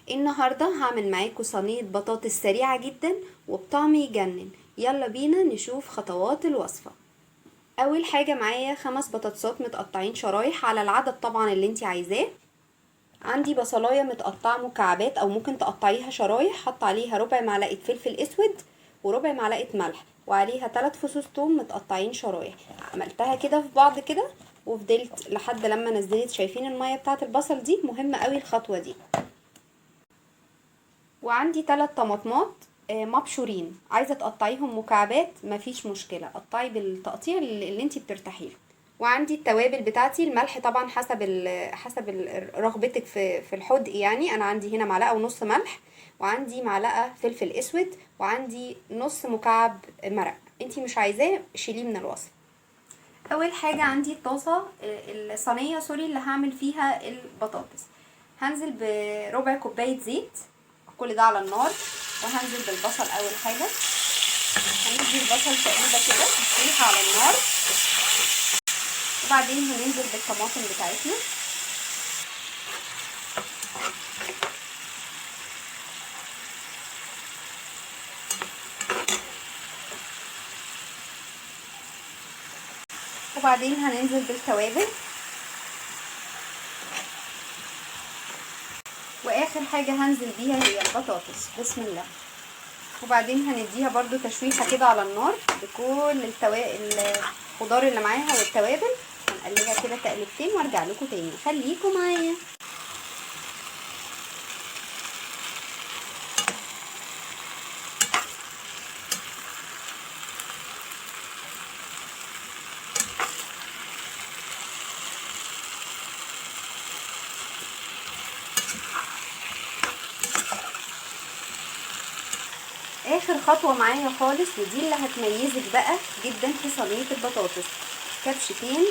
النهاردة هعمل معاكم صينية بطاطس سريعة جدا وبطعم يجنن. يلا بينا نشوف خطوات الوصفة. اول حاجة معايا 5 بطاطسات متقطعين شرايح على العدد طبعا اللي انتي عايزاه. عندي بصلاية متقطعة مكعبات او ممكن تقطعيها شرايح، حط عليها ربع معلقة فلفل اسود وربع معلقة ملح وعليها 3 فصوص ثوم متقطعين شرايح. عملتها كده في بعض كده وفضلت لحد لما نزلت. شايفين المية بتاعت البصل دي؟ مهمة قوي الخطوة دي. وعندي 3 طماطمات مبشورين، عايزه تقطعيهم مكعبات مفيش مشكله، قطعي بالتقطيع اللي انتي بترتاحي له. وعندي التوابل بتاعتي، الملح طبعا حسب رغبتك في الحدق، يعني انا عندي هنا معلقه ونص ملح، وعندي معلقه فلفل اسود، وعندي نص مكعب مرق. انتي مش عايزاه شيليه من الوصفه. اول حاجه عندي الطاسه، الصينيه سوري اللي هعمل فيها البطاطس. هنزل بربع كوبايه زيت، كل ده على النار، وهنزل بالبصل. اول حاجه هندي البصل تقريبا كده تشويحه على النار، وبعدين هننزل بالطماطم بتاعتنا. وبعدين هننزل بالتوابل، واخر حاجه هنزل بيها هي البطاطس. بسم الله. وبعدين هنديها برضو تشويحه كده على النار بكل الخضار اللي معاها والتوابل. هنقلبها كده تقلبتين وارجع لكم تاني، خليكم معايا. اخر خطوه معايا خالص، ودي اللي هتميزك بقى جدا في صينيه البطاطس، كبشتين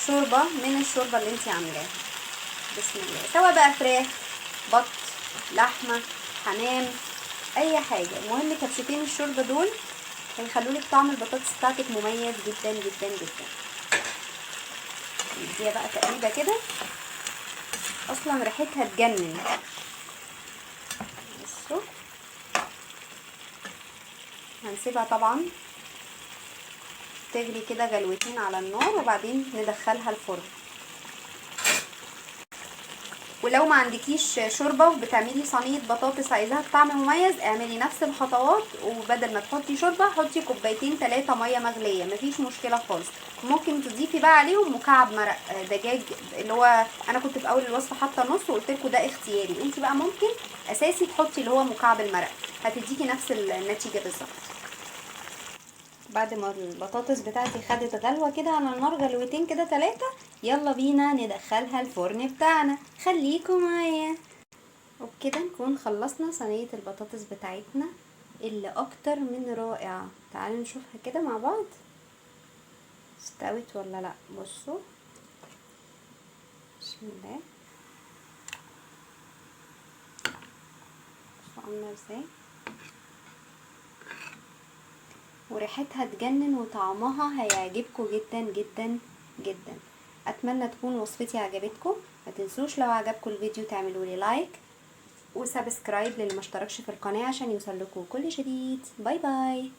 شوربه من الشوربه اللي انتي عاملاها. بسم الله. سواء بقى فراخ، بط، لحمه، حمام، اي حاجه، المهم كبشتين الشوربه دول هيخلولك طعم البطاطس بتاعتك مميز جدا جدا جدا. نديها بقى تقريبا كده، اصلا ريحتها تجنن. بصوا، هنسيبها طبعا تغلي كده غلوتين على النار، وبعدين ندخلها الفرن. ولو ما عندكيش شوربه وبتعملي صينيه بطاطس عايزاها بطعم مميز، اعملي نفس الخطوات، وبدل ما تحطي شوربه حطي كوبايتين 3 ميه مغليه، مفيش مشكله خالص. ممكن تضيفي بقى عليهم مكعب مرق دجاج، اللي هو انا كنت في اول الوصفه حاطه نص وقلت لكم ده اختياري، انت بقى ممكن اساسي تحطي اللي هو مكعب المرق، هتديكي نفس النتيجه بالظبط. بعد ما البطاطس بتاعتي خدت غلوة كده على النار، غلوتين كده 3، يلا بينا ندخلها الفرن بتاعنا، خليكم معايا. وبكده نكون خلصنا صينية البطاطس بتاعتنا اللي اكتر من رائعة. تعالوا نشوفها كده مع بعض استوت ولا لا. بصوا، بسم الله، بصوا عاملة ازاي، وريحتها تجنن وطعمها هيعجبكم جدا جدا جدا. اتمنى تكون وصفتي عجبتكم. ما تنسوش لو عجبكم الفيديو تعملوا لي لايك وسبسكرايب للي ما اشتركش في القناه عشان يوصلكوا كل جديد. باي باي.